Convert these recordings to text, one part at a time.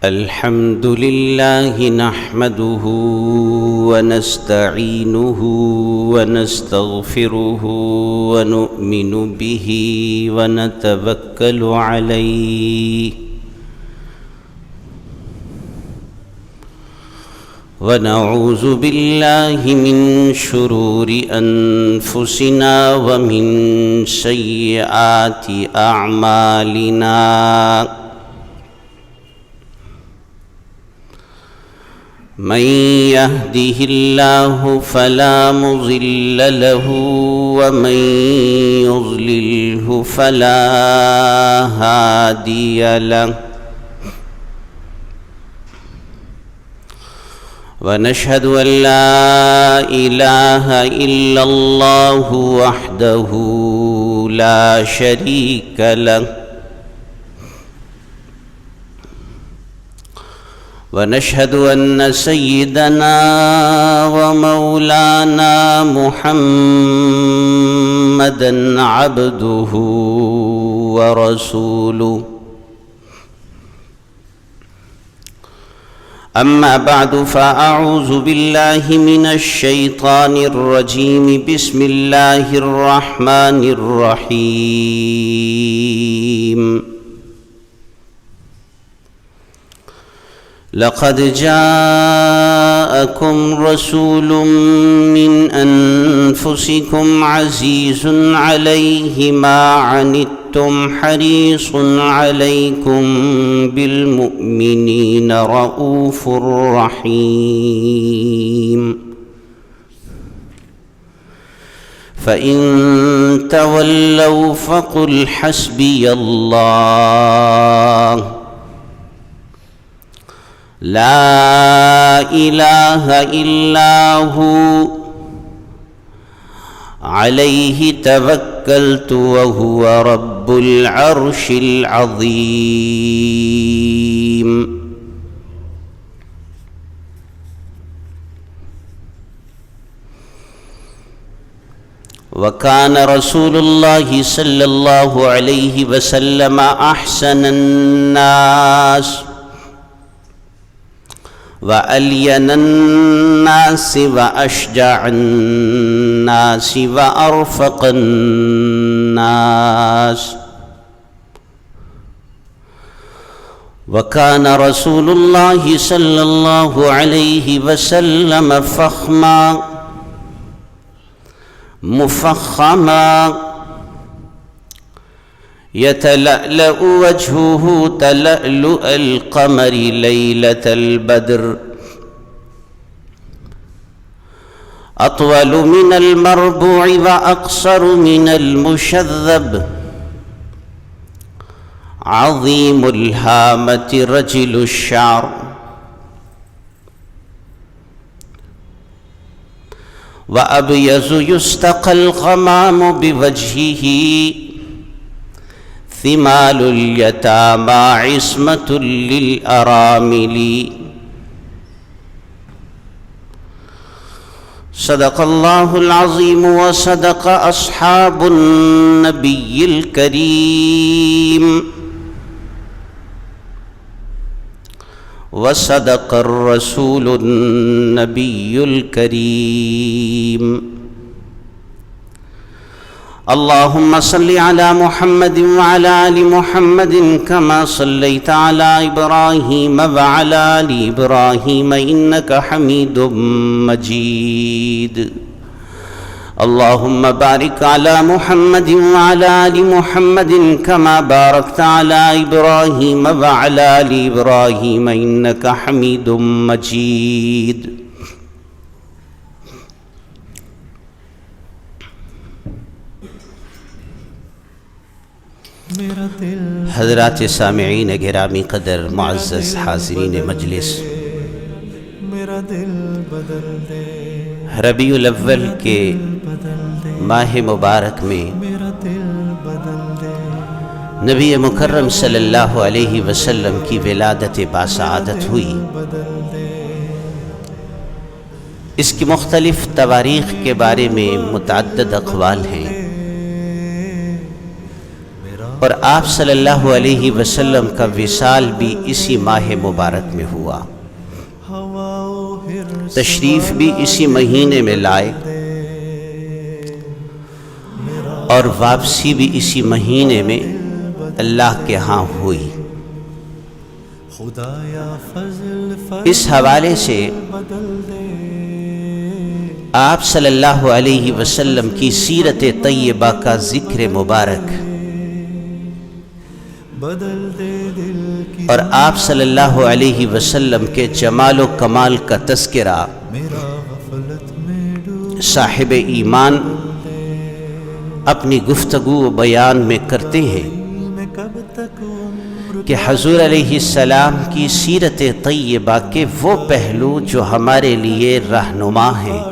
الحمد لله نحمده ونستعينه ونستغفره ونؤمن به ونتوكل عليه ونعوذ بالله من شرور أنفسنا ومن سيئات أعمالنا من يهده الله فلا مضل له ومن يضلله فلا هادي له ونشهد أن لا إله إلا الله وحده لا شريك له ونشهد أن سيدنا ومولانا محمدًا عبده ورسوله أما بعد فأعوذ بالله من الشيطان الرجيم بسم الله الرحمن الرحيم لقد جاءكم رسول من أنفسكم عزيز عليه ما عنتم حريص عليكم بالمؤمنين رؤوف رحيم فإن تولوا فقل حسبي الله لا إله إلا هو عليه توكلت وهو رب العرش العظيم وكان رسول الله صلى الله عليه وسلم أحسن الناس وألين الناس وأشجع الناس وأرفق الناس وكان رسول الله صلى الله عليه وسلم فخما مفخما يتلألأ وجهه تلألؤ القمر ليلة البدر أطول من المربوع وأقصر من المشذب عظيم الهامة رجل الشعر وأبيض يستقى الغمام بوجهه ثمال اليتامى عصمة للأرامل صدق الله العظيم وصدق أصحاب النبي الكريم وصدق الرسول النبي الكريم اللهم صل على محمد وعلى آل محمد كما صليت على إبراهيم وعلى آل إبراهيم إنك حميد مجيد اللهم بارك على محمد وعلى آل محمد كما باركت على إبراهيم وعلى آل إبراهيم إنك حميد مجيد حضرات سامعین گرامی قدر معزز حاضرین مجلس، ربیع الاول کے ماہ مبارک میں نبی مکرم صلی اللہ علیہ وسلم کی ولادت باسعادت ہوئی۔ اس کی مختلف تواریخ کے بارے میں متعدد اقوال ہیں، اور آپ صلی اللہ علیہ وسلم کا وصال بھی اسی ماہ مبارک میں ہوا، تشریف بھی اسی مہینے میں لائے اور واپسی بھی اسی مہینے میں اللہ کے ہاں ہوئی۔ اس حوالے سے آپ صلی اللہ علیہ وسلم کی سیرت طیبہ کا ذکر مبارک اور آپ صلی اللہ علیہ وسلم کے جمال و کمال کا تذکرہ صاحب ایمان اپنی گفتگو و بیان میں کرتے ہیں کہ حضور علیہ السلام کی سیرت طیبہ کے وہ پہلو جو ہمارے لیے رہنما ہیں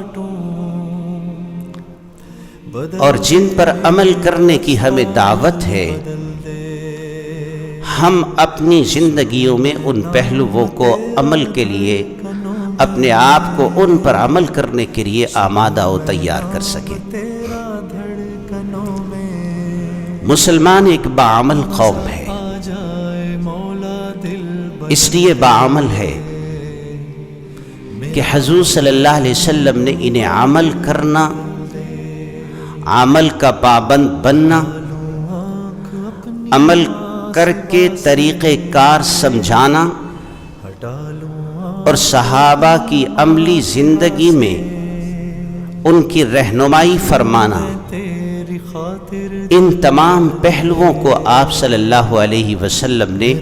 اور جن پر عمل کرنے کی ہمیں دعوت ہے، ہم اپنی زندگیوں میں ان پہلوؤں کو عمل کے لیے اپنے آپ کو ان پر عمل کرنے کے لیے آمادہ و تیار کر سکیں۔ مسلمان ایک باعمل قوم ہے، اس لیے باعمل ہے کہ حضور صلی اللہ علیہ وسلم نے انہیں عمل کرنا، عمل کا پابند بننا، عمل کر کے طریقہ کار سمجھانا اور صحابہ کی عملی زندگی میں ان کی رہنمائی فرمانا، ان تمام پہلوؤں کو آپ صلی اللہ علیہ وسلم نے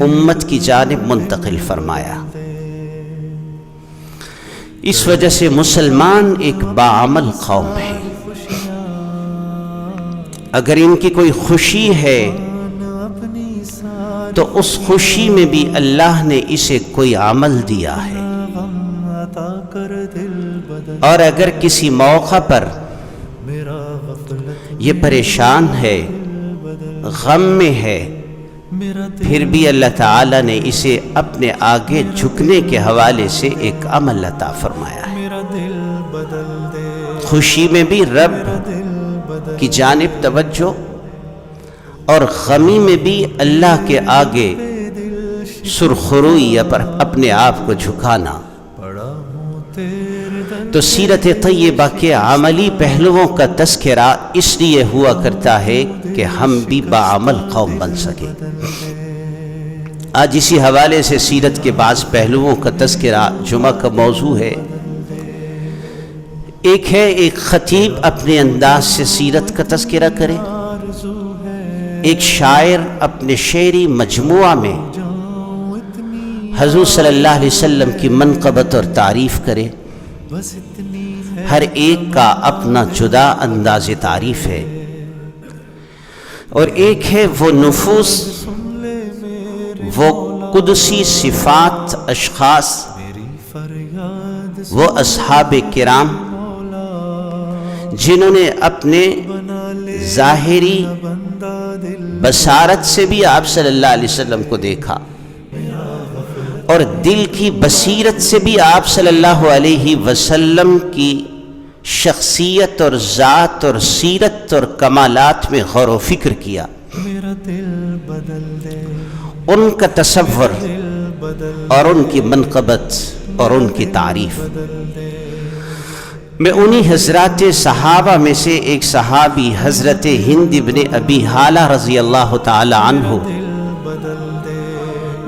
امت کی جانب منتقل فرمایا۔ اس وجہ سے مسلمان ایک باعمل قوم ہے۔ اگر ان کی کوئی خوشی ہے تو اس خوشی میں بھی اللہ نے اسے کوئی عمل دیا ہے، اور اگر کسی موقع پر یہ پریشان ہے، غم میں ہے، پھر بھی اللہ تعالی نے اسے اپنے آگے جھکنے کے حوالے سے ایک عمل عطا فرمایا ہے۔ خوشی میں بھی رب کی جانب توجہ اور غمی میں بھی اللہ کے آگے سرخروئی پر اپنے آپ کو جھکانا۔ تو سیرت طیبہ کے عملی پہلوؤں کا تذکرہ اس لیے ہوا کرتا ہے کہ ہم بھی باعمل قوم بن سکیں۔ آج اسی حوالے سے سیرت کے بعض پہلوؤں کا تذکرہ جمعہ کا موضوع ہے۔ ایک ہے ایک خطیب اپنے انداز سے سیرت کا تذکرہ کرے، ایک شاعر اپنے شعری مجموعہ میں حضور صلی اللہ علیہ وسلم کی منقبت اور تعریف کرے۔ ہر ایک کا اپنا جدا انداز تعریف ہے، اور ایک ہے وہ نفوس، وہ قدسی صفات، اشخاص، وہ اصحاب کرام جنہوں نے اپنے ظاہری بصارت سے بھی آپ صلی اللہ علیہ وسلم کو دیکھا اور دل کی بصیرت سے بھی آپ صلی اللہ علیہ وسلم کی شخصیت اور ذات اور سیرت اور کمالات میں غور و فکر کیا۔ ان کا تصور اور ان کی منقبت اور ان کی تعریف میں انہی حضرات صحابہ میں سے ایک صحابی حضرت ہند بن ابی حالہ رضی اللہ تعالی عنہ،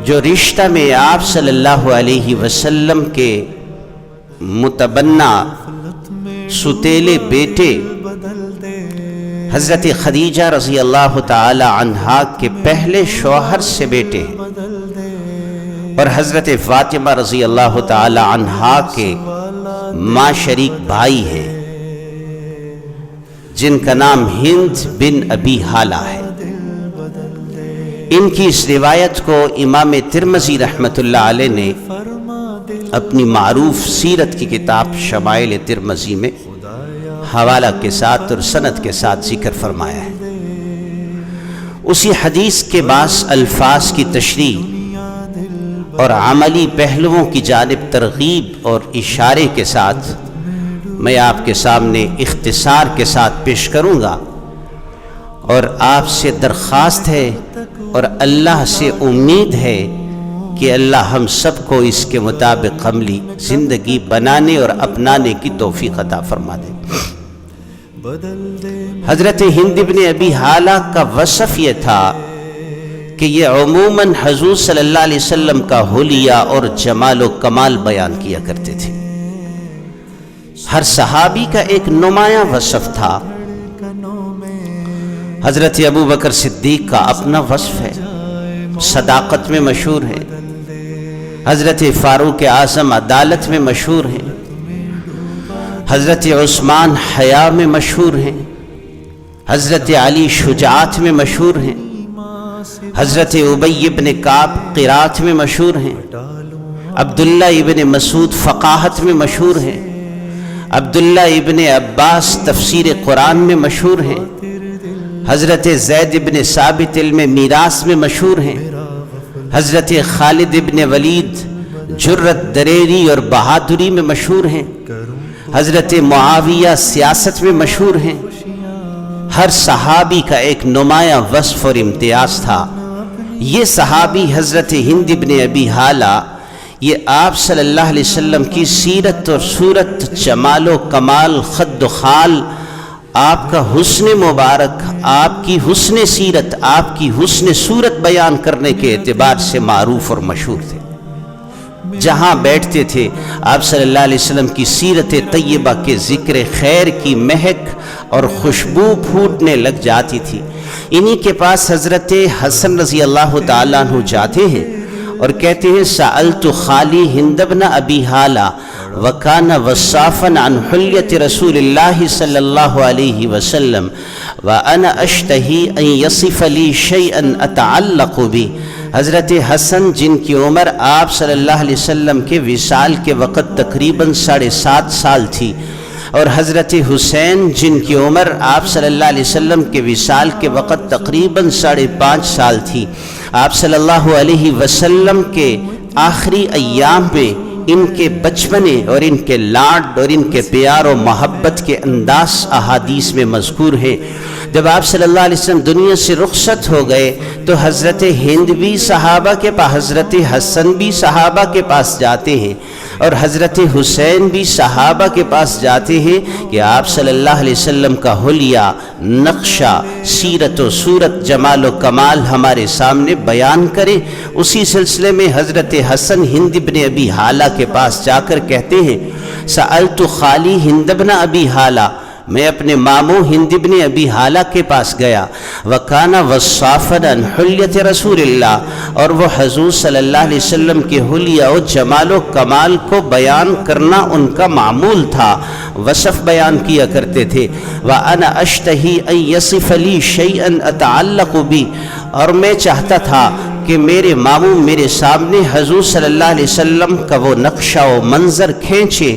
جو رشتہ میں آپ صلی اللہ علیہ وسلم کے متبنہ ستیلے بیٹے حضرت خدیجہ رضی اللہ تعالی عنہا کے پہلے شوہر سے بیٹے ہیں، اور حضرت فاطمہ رضی اللہ تعالی عنہا کے ماں شریک بھائی ہیں جن کا نام ہند بن ابی حالہ ہے۔ ان کی اس روایت کو امام ترمذی رحمۃ اللہ علیہ نے اپنی معروف سیرت کی کتاب شمائل ترمذی میں حوالہ کے ساتھ اور سند کے ساتھ ذکر فرمایا ہے۔ اسی حدیث کے بعض الفاظ کی تشریح اور عملی پہلوؤں کی جانب ترغیب اور اشارے کے ساتھ میں آپ کے سامنے اختصار کے ساتھ پیش کروں گا، اور آپ سے درخواست ہے اور اللہ سے امید ہے کہ اللہ ہم سب کو اس کے مطابق عملی زندگی بنانے اور اپنانے کی توفیق عطا فرما دے۔ حضرت ہند ابن ابی حالہ کا وصف یہ تھا کہ یہ عموماً حضور صلی اللہ علیہ وسلم کا حلیہ اور جمال و کمال بیان کیا کرتے تھے۔ ہر صحابی کا ایک نمایاں وصف تھا۔ حضرت ابو بکر صدیق کا اپنا وصف ہے، صداقت میں مشہور ہے۔ حضرت فاروق اعظم عدالت میں مشہور ہیں۔ حضرت عثمان حیا میں مشہور ہیں۔ حضرت علی شجاعت میں مشہور ہیں۔ حضرت ابی ابن کعب قرات میں مشہور ہیں۔ عبداللہ ابن مسعود فقاہت میں مشہور ہیں۔ عبداللہ ابن عباس تفسیر قرآن میں مشہور ہیں۔ حضرت زید ابن ثابت علم میراث میں مشہور ہیں۔ حضرت خالد ابن ولید جرت دریری اور بہادری میں مشہور ہیں۔ حضرت معاویہ سیاست میں مشہور ہیں۔ ہر صحابی کا ایک نمایاں وصف اور امتیاز تھا۔ یہ صحابی حضرت ہند ابن ابی حالہ، یہ آپ صلی اللہ علیہ وسلم کی سیرت اور صورت، جمال و کمال، خد و خال، آپ کا حسن مبارک، آپ کی حسن سیرت، آپ کی حسن صورت بیان کرنے کے اعتبار سے معروف اور مشہور تھے۔ جہاں بیٹھتے تھے آپ صلی اللہ علیہ وسلم کی سیرت طیبہ کے ذکر خیر کی مہک اور خوشبو پھوٹنے لگ جاتی تھی۔ انہی کے پاس حضرت حسن رضی اللہ تعالیٰ عنہ جاتے ہیں اور کہتے ہیں سألت خالی ہند بن ابی حالہ وکان وصافا عن حلیت رسول اللہ صلی اللہ علیہ وسلم وانا اشتہی ان یصف لی شیئا اتعلق بھی۔ حضرت حسن جن کی عمر آپ صلی اللہ علیہ وسلم کے وصال کے وقت تقریباً 7.5 سال تھی، اور حضرت حسین جن کی عمر آپ صلی اللہ علیہ وسلم کے وصال کے وقت تقریباً 5.5 سال تھی، آپ صلی اللہ علیہ وسلم کے آخری ایام میں ان کے بچپنے اور ان کے لاڈ اور ان کے پیار و محبت کے انداز احادیث میں مذکور ہے۔ جب آپ صلی اللہ علیہ وسلم دنیا سے رخصت ہو گئے تو حضرت ہند بھی صحابہ کے پاس، حضرت حسن بھی صحابہ کے پاس جاتے ہیں اور حضرت حسین بھی صحابہ کے پاس جاتے ہیں کہ آپ صلی اللہ علیہ وسلم کا حلیہ، نقشہ، سیرت و صورت، جمال و کمال ہمارے سامنے بیان کریں۔ اسی سلسلے میں حضرت حسن ہند بن ابی حالہ کے پاس جا کر کہتے ہیں سألت خالی ہند بن ابی حالہ، میں اپنے ماموں ہند بن ابی حالہ کے پاس گیا، وکانا وصافا عن حلیت رسول اللہ، اور وہ حضور صلی اللہ علیہ وسلم کے حلیہ و جمال و کمال کو بیان کرنا ان کا معمول تھا، وصف بیان کیا کرتے تھے۔ وانا اشتہی ان یصف لی شیئا اتعلق بھی، اور میں چاہتا تھا کہ میرے ماموں میرے سامنے حضور صلی اللہ علیہ وسلم کا وہ نقشہ و منظر کھینچے،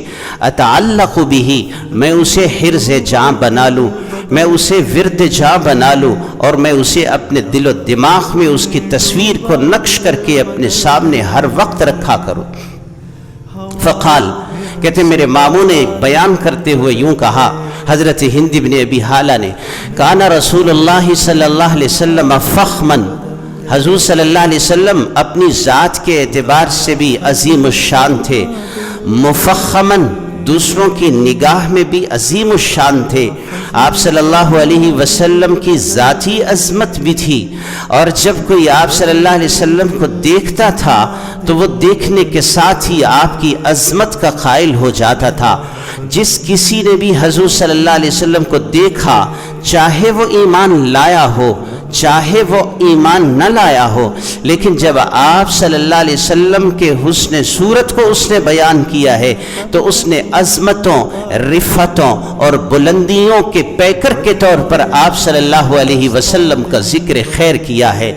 اتعلق بھی، میں اسے حرز جاں بنا لوں، میں اسے ورد جاں بنا لوں، اور میں اسے اپنے دل و دماغ میں اس کی تصویر کو نقش کر کے اپنے سامنے ہر وقت رکھا کروں۔ فقال، کہتے میرے ماموں نے بیان کرتے ہوئے یوں کہا، حضرت ہند بن ابی حالہ نے، کان رسول اللہ صلی اللہ علیہ وسلم فخمن، حضور صلی اللہ علیہ وسلم اپنی ذات کے اعتبار سے بھی عظیم الشان تھے، مفخمن، دوسروں کی نگاہ میں بھی عظیم الشان تھے۔ آپ صلی اللہ علیہ وسلم کی ذاتی عظمت بھی تھی، اور جب کوئی آپ صلی اللہ علیہ وسلم کو دیکھتا تھا تو وہ دیکھنے کے ساتھ ہی آپ کی عظمت کا قائل ہو جاتا تھا۔ جس کسی نے بھی حضور صلی اللہ علیہ وسلم کو دیکھا، چاہے وہ ایمان لایا ہو چاہے وہ ایمان نہ لایا ہو، لیکن جب آپ صلی اللہ علیہ وسلم کے حسن صورت کو اس نے بیان کیا ہے تو اس نے عظمتوں، رفتوں اور بلندیوں کے پیکر کے طور پر آپ صلی اللہ علیہ وسلم کا ذکر خیر کیا ہے۔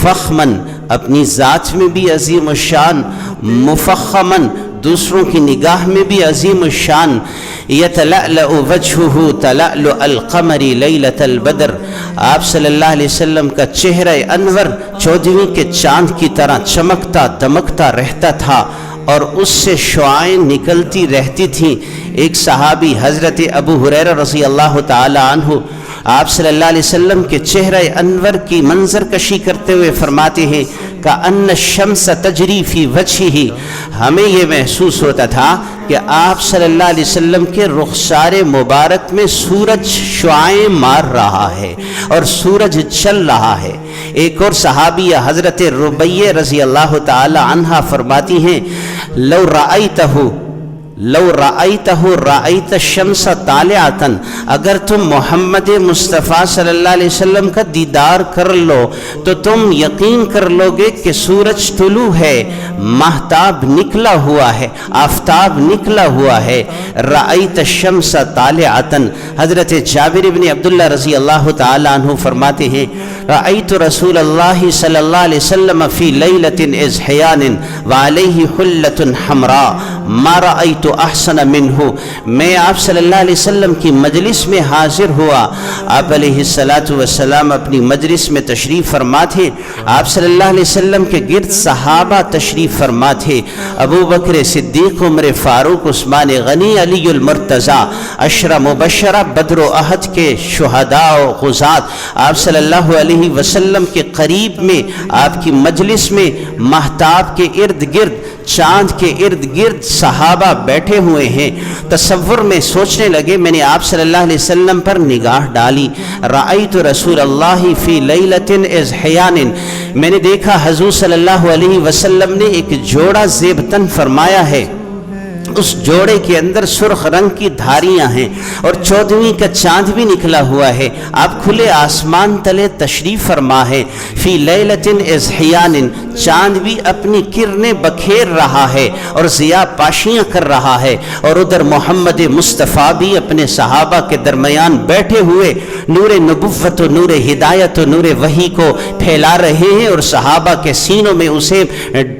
فخمن، اپنی ذات میں بھی عظیم الشان، مفخمن، دوسروں کی نگاہ میں بھی عظیم الشان، یتلألأ وجہہ تلألؤ القمر لیلۃ البدر، آپ صلی اللہ علیہ وسلم کا چہرہ انور 14ویں کے چاند کی طرح چمکتا دمکتا رہتا تھا اور اس سے شعائیں نکلتی رہتی تھیں۔ ایک صحابی حضرت ابو ہریرہ رضی اللہ تعالی عنہ آپ صلی اللہ علیہ وسلم کے چہرہ انور کی منظر کشی کرتے ہوئے فرماتے ہیں کأن الشمس تجری فی وجہہ، ہمیں یہ محسوس ہوتا تھا کہ آپ صلی اللہ علیہ وسلم کے رخسار مبارک میں سورج شعاعیں مار رہا ہے اور سورج چل رہا ہے۔ ایک اور صحابیہ حضرت ربیہ رضی اللہ تعالی عنہا فرماتی ہیں لو رأیتہ رأیت الشمس طالعتا، اگر تم محمد مصطفیٰ صلی اللہ علیہ وسلم کا دیدار کر لو تو تم یقین کر لو گے کہ سورج طلوع ہے، ماہتاب نکلا ہوا ہے، آفتاب نکلا ہوا ہے۔ رأیت الشمس طالعتا، حضرت جابر بن عبداللہ رضی اللہ تعالی عنہ فرماتے ہیں رأیت رسول اللہ صلی اللہ علیہ وسلم فی لیلۃ اضحیان وعلیہ حلۃ حمراء ما رأیت احسن منہ، میں آپ صلی اللہ علیہ وسلم کی مجلس میں حاضر ہوا۔ آپ علیہ السلام اپنی مجلس میں تشریف فرما تھے، آپ صلی اللہ علیہ وسلم کے گرد صحابہ تشریف فرما تھے، ابو بکر صدیق، عمر فاروق، عثمان غنی، علی المرتضیٰ، عشرہ مبشرہ، بدر و احد کے شہداء و غزات آپ صلی اللہ علیہ وسلم کے قریب میں، آپ کی مجلس میں ماہتاب کے ارد گرد، چاند کے ارد گرد صحابہ بیٹھے ہوئے ہیں۔ تصور میں سوچنے لگے، میں نے آپ صلی اللہ علیہ وسلم پر نگاہ ڈالی، رأیت رسول اللہ فی لیلۃ اضحیان، میں نے دیکھا حضور صلی اللہ علیہ وسلم نے ایک جوڑا زیب تن فرمایا ہے، اس جوڑے کے اندر سرخ رنگ کی دھاریاں ہیں اور 14ویں کا چاند بھی نکلا ہوا ہے، آپ کھلے آسمان تلے تشریف فرما ہے۔ فی لیلۃ اضحیان، چاند بھی اپنی کرنیں بکھیر رہا ہے اور ضیاء پاشیاں کر رہا ہے، اور ادھر محمد مصطفیٰ بھی اپنے صحابہ کے درمیان بیٹھے ہوئے نور نبوت و نور ہدایت و نور وحی کو پھیلا رہے ہیں اور صحابہ کے سینوں میں اسے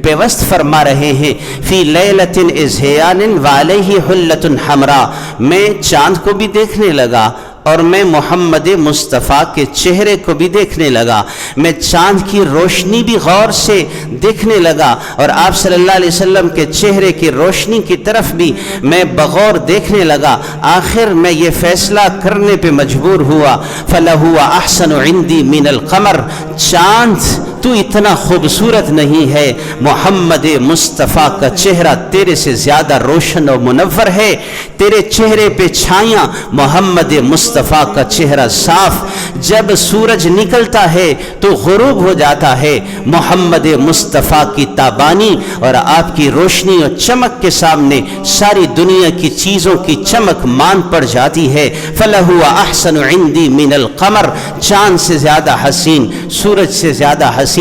پیوست فرما رہے ہیں۔ فی لیلۃ اضحیان وعلیہ حلۃ حمراء، میں چاند کو بھی دیکھنے لگا اور میں محمد مصطفیٰ کے چہرے کو بھی دیکھنے لگا، میں چاند کی روشنی بھی غور سے دیکھنے لگا اور آپ صلی اللہ علیہ وسلم کے چہرے کی روشنی کی طرف بھی میں بغور دیکھنے لگا۔ آخر میں یہ فیصلہ کرنے پہ مجبور ہوا، فَلَهُوَ أَحْسَنُ عِنْدِي مِنَ الْقَمَرِ، چاند تو اتنا خوبصورت نہیں ہے، محمد مصطفیٰ کا چہرہ تیرے سے زیادہ روشن و منور ہے، تیرے چہرے پہ چھائیاں، محمد مصطفیٰ کا چہرہ صاف، جب سورج نکلتا ہے تو غروب ہو جاتا ہے، محمد مصطفیٰ کی تابانی اور آپ کی روشنی اور چمک کے سامنے ساری دنیا کی چیزوں کی چمک مان پڑ جاتی ہے۔ فَلَهُوَ أَحْسَنُ عِنْدِي مِنَ الْقَمَرِ، چاند سے زیادہ حسین، سورج سے زیادہ حسین۔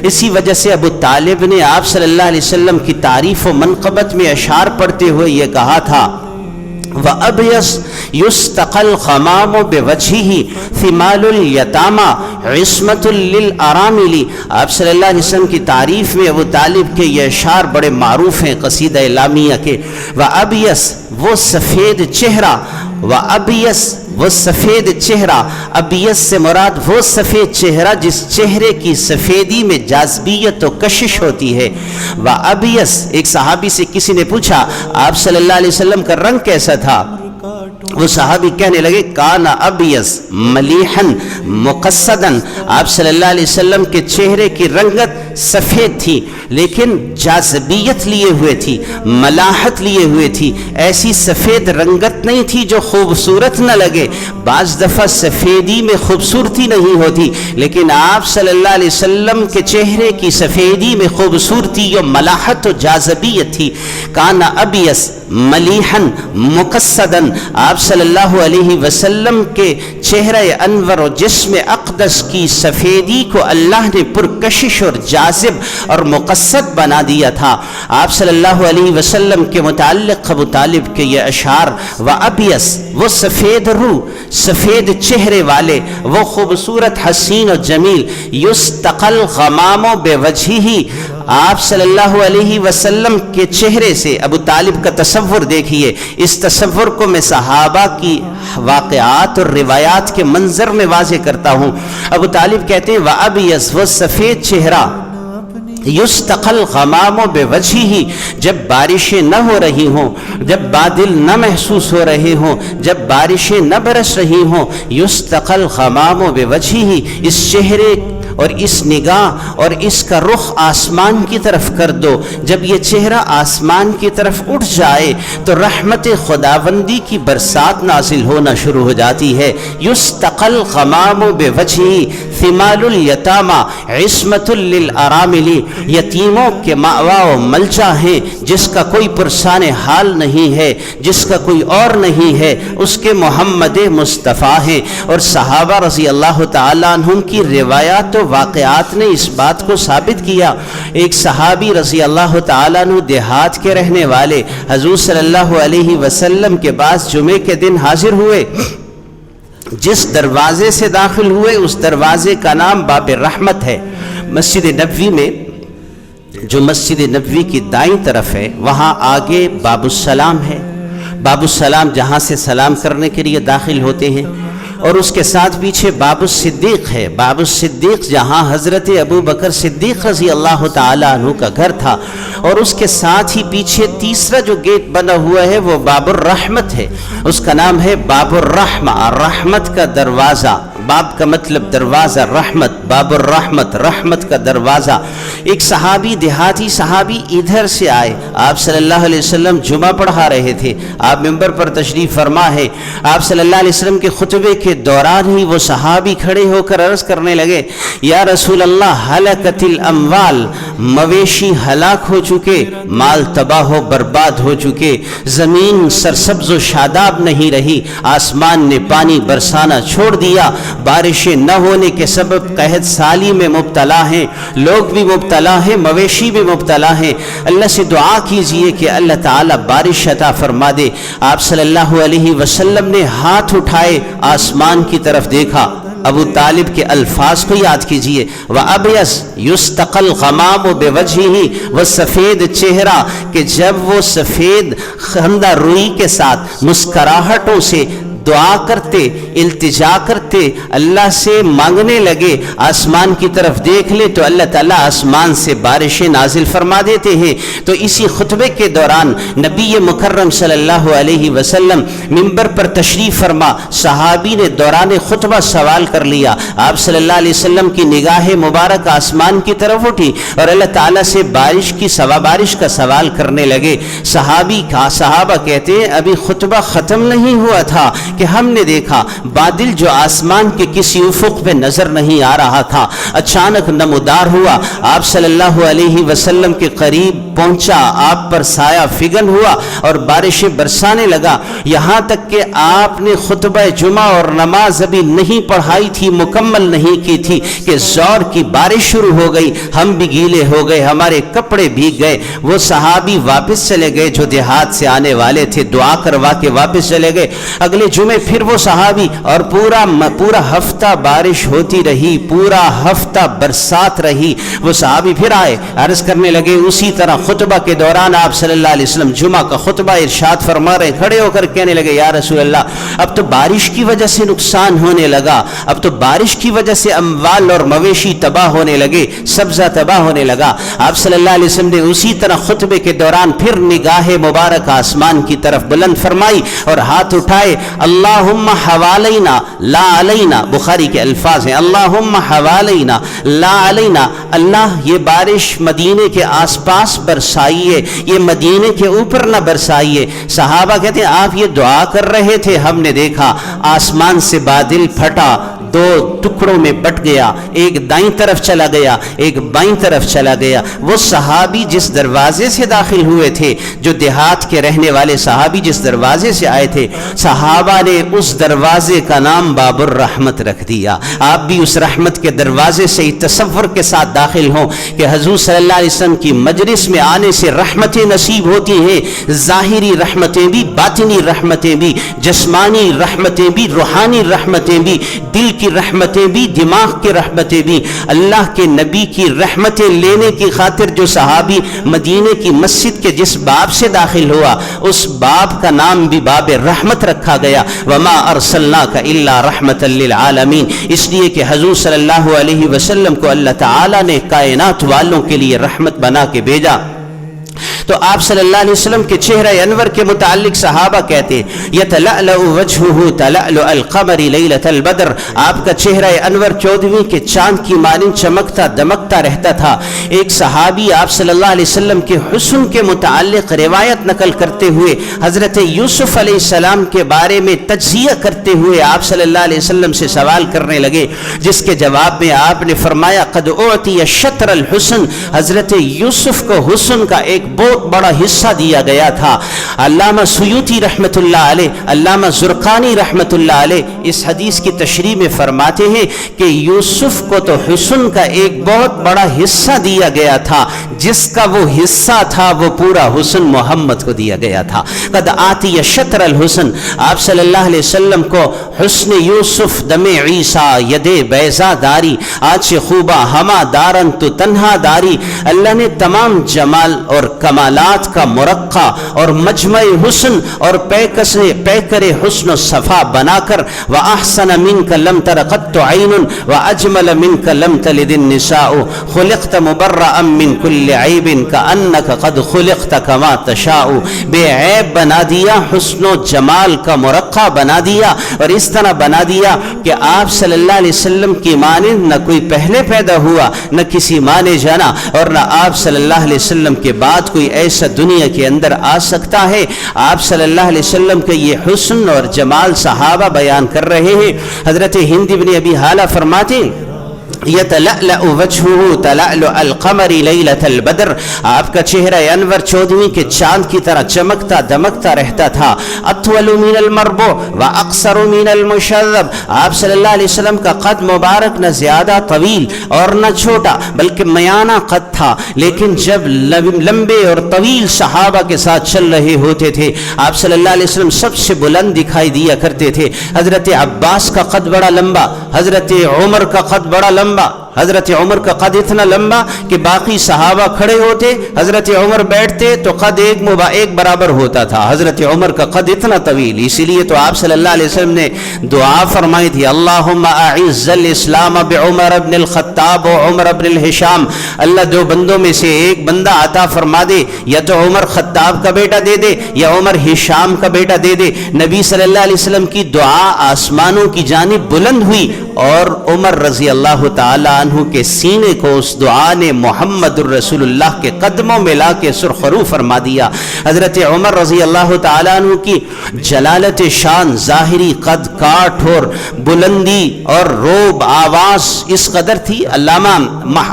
اسی وجہ سے ابو طالب نے آپ صلی اللہ علیہ وسلم کی تعریف و منقبت میں اشعار پڑھتے ہوئے یہ کہا تھا وَأَبْيَضْ يُسْتَقَى الْغَمَامُ بِوَجْهِهِ ثِمَالُ الْيَتَامَى عِصْمَةٌ لِلْأَرَامِلِ، آپ صلی اللہ علیہ وسلم کی تعریف میں ابو طالب کے یہ اشعار بڑے معروف ہیں قصیدہ لامیہ کے۔ وَأَبْيَضْ، وہ سفید چہرہ، وَأَبْيَضْ، وہ سفید چہرہ، ابیض سے مراد وہ سفید چہرہ جس چہرے کی سفیدی میں جاذبیت و کشش ہوتی ہے۔ وَأَبْيَضْ، ایک صحابی سے کسی نے پوچھا آپ صلی اللہ علیہ وسلم کا رنگ کیسا تھا؟ وہ صحابی کہنے لگے کان ابیض ملیحن مقصدن، آپ صلی اللہ علیہ وسلم کے چہرے کی رنگت سفید تھی لیکن جاذبیت لیے ہوئے تھی، ملاحت لیے ہوئے تھی، ایسی سفید رنگت نہیں تھی جو خوبصورت نہ لگے۔ بعض دفعہ سفیدی میں خوبصورتی نہیں ہوتی، لیکن آپ صلی اللہ علیہ وسلم کے چہرے کی سفیدی میں خوبصورتی و ملاحت و جاذبیت تھی۔ کان ابیض ملیحن مقصدن، آپ صلی اللہ علیہ وسلم کے چہرہ انور و جسم اقدس کی سفیدی کو اللہ نے پرکشش اور جاذب اور مقصد بنا دیا تھا۔ آپ صلی اللہ علیہ وسلم کے متعلق ابو طالب کے یہ اشعار وَأَبْيَضْ، وہ سفید روح، سفید چہرے والے، وہ خوبصورت حسین و جمیل، يُسْتَقَى الْغَمَامُ بِوَجْهِهِ، آپ صلی اللہ علیہ وسلم کے چہرے سے ابو طالب کا تصور دیکھیے، اس تصور کو میں صحابہ کی واقعات اور روایات کے منظر میں واضح کرتا ہوں۔ ابو طالب کہتے ہیں وَأَبْيَضْ، وہ سفید چہرہ، یستقل غمام بوجہہ، جب بارشیں نہ ہو رہی ہوں، جب بادل نہ محسوس ہو رہے ہوں، جب بارشیں نہ برس رہی ہوں، یستقل غمام بوجہہ، اس چہرے اور اس نگاہ اور اس کا رخ آسمان کی طرف کر دو. جب یہ چہرہ آسمان کی طرف اٹھ جائے تو رحمت خداوندی کی برسات نازل ہونا شروع ہو جاتی ہے. یستقل غمام بوجہہ ثمال الیتامى عصمۃ للارامل، یتیموں کے مأویٰ و ملجا ہیں، جس کا کوئی پرسان حال نہیں ہے، جس کا کوئی اور نہیں ہے، اس کے محمد مصطفیٰ ہیں. اور صحابہ رضی اللہ تعالیٰ عنہم کی روایات و واقعات نے اس بات کو ثابت کیا. ایک صحابی رضی اللہ تعالیٰ عنہ دیہات کے رہنے والے حضور صلی اللہ علیہ وسلم کے پاس جمعے کے دن حاضر ہوئے. جس دروازے سے داخل ہوئے اس دروازے کا نام باب رحمت ہے. مسجد نبوی میں، جو مسجد نبوی کی دائیں طرف ہے، وہاں آگے باب السلام ہے. باب السلام جہاں سے سلام کرنے کے لیے داخل ہوتے ہیں، اور اس کے ساتھ پیچھے باب الصدیق ہے. باب الصدیق جہاں حضرت ابو بکر صدیق رضی اللہ تعالیٰ عنہ کا گھر تھا، اور اس کے ساتھ ہی پیچھے تیسرا جو گیٹ بنا ہوا ہے وہ باب الرحمت ہے. اس کا نام ہے باب الرحمہ، رحمت کا دروازہ. باب کا مطلب دروازہ، رحمت، باب الرحمت، رحمت کا دروازہ. ایک صحابی، دیہاتی صحابی ادھر سے آئے. آپ صلی اللہ علیہ وسلم جمعہ پڑھا رہے تھے، آپ ممبر پر تشریف فرما ہے. آپ صلی اللہ علیہ وسلم کے خطبے کے دوران ہی وہ صحابی کھڑے ہو کر عرض کرنے لگے، یا رسول اللہ ہلکت الاموال، مویشی ہلاک ہو چکے، مال تباہ و برباد ہو چکے، زمین سرسبز و شاداب نہیں رہی، آسمان نے پانی برسانا چھوڑ دیا، بارشیں نہ ہونے کے سبب قحط سالی میں مبتلا ہیں، لوگ بھی مبتلا ہیں، مویشی بھی مبتلا ہیں. اللہ سے دعا کیجئے کہ اللہ تعالیٰ بارش عطا فرما دے. آپ صلی اللہ علیہ وسلم نے ہاتھ اٹھائے، آسمان کی طرف دیکھا. ابو طالب کے الفاظ کو یاد کیجئے، وَأَبْيَسْ يُسْتَقَلْ غَمَامُ بِوَجْهِهِ، وہ سفید چہرہ کہ جب وہ سفید خندہ روئی کے ساتھ مسکراہٹوں سے دعا کرتے، التجا کرتے، اللہ سے مانگنے لگے، آسمان کی طرف دیکھ لے تو اللہ تعالیٰ آسمان سے بارشیں نازل فرما دیتے ہیں. تو اسی خطبے کے دوران نبی مکرم صلی اللہ علیہ وسلم منبر پر تشریف فرما، صحابی نے دوران خطبہ سوال کر لیا. آپ صلی اللہ علیہ وسلم کی نگاہ مبارک آسمان کی طرف اٹھی اور اللہ تعالیٰ سے بارش کا سوال کرنے لگے. صحابہ کہتے ہیں ابھی خطبہ ختم نہیں ہوا تھا کہ ہم نے دیکھا بادل جو آسمان کے کسی افق پہ نظر نہیں آ رہا تھا اچانک نمودار ہوا، آپ صلی اللہ علیہ وسلم کے قریب پہنچا، آپ پر سایہ فگن ہوا اور بارشیں برسانے لگا. یہاں تک کہ آپ نے خطبہ جمعہ اور نماز ابھی نہیں پڑھائی تھی، مکمل نہیں کی تھی کہ زور کی بارش شروع ہو گئی. ہم بھی گیلے ہو گئے، ہمارے کپڑے بھیگ گئے. وہ صحابی واپس چلے گئے جو دیہات سے آنے والے تھے، دعا کروا کے واپس چلے گئے. اگلے جمعے پھر وہ صحابی، اور پورا ہفتہ بارش ہوتی رہی، پورا ہفتہ برسات رہی. وہ صحابی پھر آئے، عرض کرنے لگے اسی طرح خطبہ کے دوران آپ صلی اللہ علیہ وسلم جمعہ کا خطبہ ارشاد فرما رہے، کھڑے ہو کر کہنے لگے یا رسول اللہ اب تو بارش کی وجہ سے نقصان ہونے لگا، اب تو بارش کی وجہ سے اموال اور مویشی تباہ ہونے لگے، سبزہ تباہ ہونے لگا. آپ صلی اللہ علیہ وسلم نے اسی طرح خطبے کے دوران پھر نگاہ مبارک آسمان کی طرف بلند فرمائی اور ہاتھ اٹھائے، اللہم حوالینا لا علینا. بخاری کے الفاظ ہیں اللہم حوالینا لا علینا، اللہ یہ بارش مدینے کے آس پاس برسائیے، یہ مدینے کے اوپر نہ برسائیے. صحابہ کہتے ہیں آپ یہ دعا کر رہے تھے، ہم نے دیکھا آسمان سے بادل پھٹا، دو ٹکڑوں میں بٹ گیا، ایک دائیں طرف چلا گیا، ایک بائیں طرف چلا گیا. وہ صحابی جس دروازے سے داخل ہوئے تھے، جو دیہات کے رہنے والے صحابی جس دروازے سے آئے تھے، صحابہ نے اس دروازے کا نام باب الرحمت رکھ دیا. آپ بھی اس رحمت کے دروازے سے تصور کے ساتھ داخل ہوں کہ حضور صلی اللہ علیہ وسلم کی مجلس میں آنے سے رحمتیں نصیب ہوتی ہیں، ظاہری رحمتیں بھی، باطنی رحمتیں بھی، جسمانی رحمتیں بھی، روحانی رحمتیں بھی، دل کی رحمتیں بھی، دماغ کی رحمتیں بھی، اللہ کے نبی کی رحمتیں لینے کی خاطر جو صحابی مدینے کی مسجد کے جس باب سے داخل ہوا اس باب کا نام بھی باب رحمت رکھا گیا، وما ارسلناک الا رحمتا للعالمین، اس لیے کہ حضور صلی اللہ علیہ وسلم کو اللہ تعالی نے کائنات والوں کے لیے رحمت بنا کے بھیجا۔ تو آپ صلی اللہ علیہ وسلم کے چہرہ انور کے متعلق صحابہ کہتے یتلألأ وجہہ تلألؤ القمر لیلۃ البدر، آپ کا چہرہ انور 14ویں کے چاند کی مانند چمکتا دمکتا رہتا تھا۔ ایک صحابی آپ صلی اللہ علیہ وسلم کے حسن کے متعلق روایت نقل کرتے ہوئے حضرت یوسف علیہ السلام کے بارے میں تجزیہ کرتے ہوئے آپ صلی اللہ علیہ وسلم سے سوال کرنے لگے، جس کے جواب میں آپ نے فرمایا قد اعطی شطر الحسن، حضرت یوسف کو حسن کا ایک بہت بڑا حصہ دیا گیا تھا۔ علامہ سیوطی رحمت اللہ علیہ، علامہ زرقانی رحمت اللہ علیہ اس حدیث کی تشریح میں فرماتے ہیں کہ یوسف کو تو حسن کا ایک بہت بڑا حصہ دیا گیا تھا، جس کا وہ حصہ تھا وہ پورا حسن محمد کو دیا گیا تھا۔ قد آتی شطر الحسن، آپ صلی اللہ علیہ وسلم کو حسن یوسف دم عیسیٰ ید بیضا داری، آج خوبہ ہما دارن تو تنہا داری، اللہ نے تمام جمال اور کمالات کا مرقع اور مجمع حسن اور پیکر حسن و صفا بنا کر وَأَحْسَنَ مِنْكَ لَمْ تَرَ قَطُّ عَيْنٌ وَأَجْمَلَ مِنْكَ لَمْ تَلِدِ النِّسَاءُ خُلِقْتَ مُبَرَّأً مِنْ كُلِّ عَيْبٍ كَأَنَّكَ قَدْ خُلِقْتَ كَمَا تَشَاءُ، بے عیب بنا دیا، حسن و جمال کا مرقع بنا دیا، اور اس طرح بنا دیا کہ آپ صلی اللہ علیہ وسلم کی مانند نہ کوئی پہلے پیدا ہوا نہ کسی ماں نے جانا، اور نہ آپ صلی اللہ علیہ وسلم کے بعد کوئی ایسا دنیا کے اندر آ سکتا ہے۔ آپ صلی اللہ علیہ وسلم کے یہ حسن اور جمال صحابہ بیان کر رہے ہیں۔ حضرت ہند بن ابی حالہ فرماتے یتلألأ وجہہ تلألؤ القمر لیلۃ البدر، آپ کا چہرہ انور 14ویں کے چاند کی طرح چمکتا دمکتا رہتا تھا۔ اطول من المربوع واقصر من المشذب، آپ صلی اللہ علیہ وسلم کا قد مبارک نہ زیادہ طویل اور نہ چھوٹا بلکہ میانہ قد تھا، لیکن جب لمبے اور طویل صحابہ کے ساتھ چل رہے ہوتے تھے آپ صلی اللہ علیہ وسلم سب سے بلند دکھائی دیا کرتے تھے۔ حضرت عباس کا قد بڑا لمبا، حضرت عمر کا قد بڑا لمبا، حضرت عمر کا قد اتنا لمبا کہ باقی صحابہ کھڑے ہوتے، حضرت عمر بیٹھتے تو قد ایک برابر ہوتا تھا، حضرت عمر کا قد اتنا طویل۔ اسی لیے تو آپ صلی اللہ علیہ وسلم نے دعا فرمائی تھی اللہم اعز الاسلام بعمر بن الخطاب و عمر بن الحشام، اللہ دو بندوں میں سے ایک بندہ عطا فرما دے، یا تو عمر خطاب کا بیٹا دے دے یا عمر ہشام کا بیٹا دے دے۔ نبی صلی اللہ علیہ وسلم کی دعا آسمانوں کی جانب بلند ہوئی اور عمر رضی اللہ تعالی عنہ کے سینے کو اس دعا نے محمد الرسول اللہ کے قدموں میں لا کے سرخرو فرما دیا۔ حضرت عمر رضی اللہ تعالی عنہ کی جلالت شان، ظاہری قد کاٹ اور بلندی اور روب آواز اس قدر تھی۔ علامہ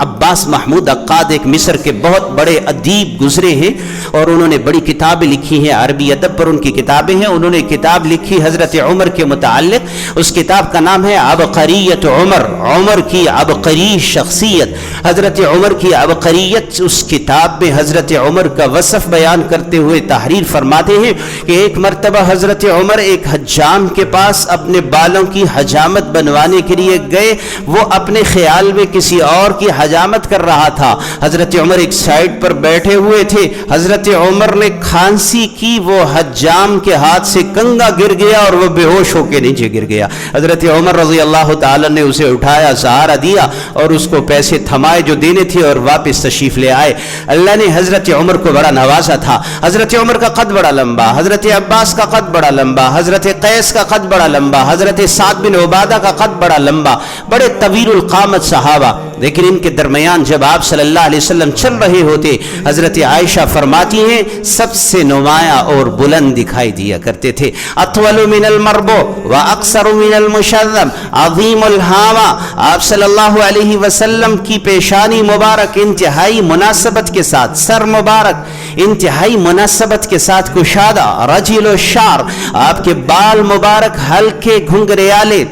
عباس محمود عقاد ایک مصر کے بہت بڑے ادیب گزرے ہیں اور انہوں نے بڑی کتابیں لکھی ہیں، عربی ادب پر ان کی کتابیں ہیں۔ انہوں نے کتاب لکھی حضرت عمر کے متعلق، اس کتاب کا نام ہے عبقریت عمر، عمر کی عبقری شخصیت، حضرت عمر کی عبقریت۔ اس کتاب میں حضرت عمر کا وصف بیان کرتے ہوئے تحریر فرماتے ہیں کہ ایک مرتبہ حضرت عمر ایک حجام کے پاس اپنے بالوں کی حجامت بنوانے کے لیے گئے، وہ اپنے خیال میں کسی اور کی حجامت کر رہا تھا، حضرت عمر ایک سائڈ پر بیٹھے ہوئے تھے، حضرت عمر نے کھانسی کی، وہ حجام کے ہاتھ سے کنگا گر گیا اور وہ بے ہوش ہو کے نیچے گر گیا۔ حضرت عمر رضی اللہ تعالی نے اسے اٹھایا، سہارا دیا اور اس کو پیسے تھمائے جو دینے تھے اور واپس تشریف لے آئے۔ اللہ نے حضرت عمر کو بڑا نوازا تھا، حضرت عمر کا قد بڑا لمبا، حضرت عباس کا قد بڑا لمبا، حضرت قیس کا قد بڑا لمبا، حضرت سعد بن عبادہ کا قد بڑا لمبا، بڑے طویل القامت صحابہ۔ لیکن ان کے درمیان جب آپ صلی اللہ علیہ وسلم چل رہے ہوتے، حضرت عائشہ فرماتی ہیں سب سے نمایاں اور بلند دکھائی دیا کرتے تھے۔ اطول من المربوع واقصر من المشذب عظیم الہامہ، آپ صلی اللہ علیہ وسلم کی پیشانی مبارک انتہائی مناسبت کے ساتھ، سر مبارک انتہائی مناسبت کے ساتھ کشادہ، رجل الشعر، آپ کے بال مبارک ہلکے گھنگریالے،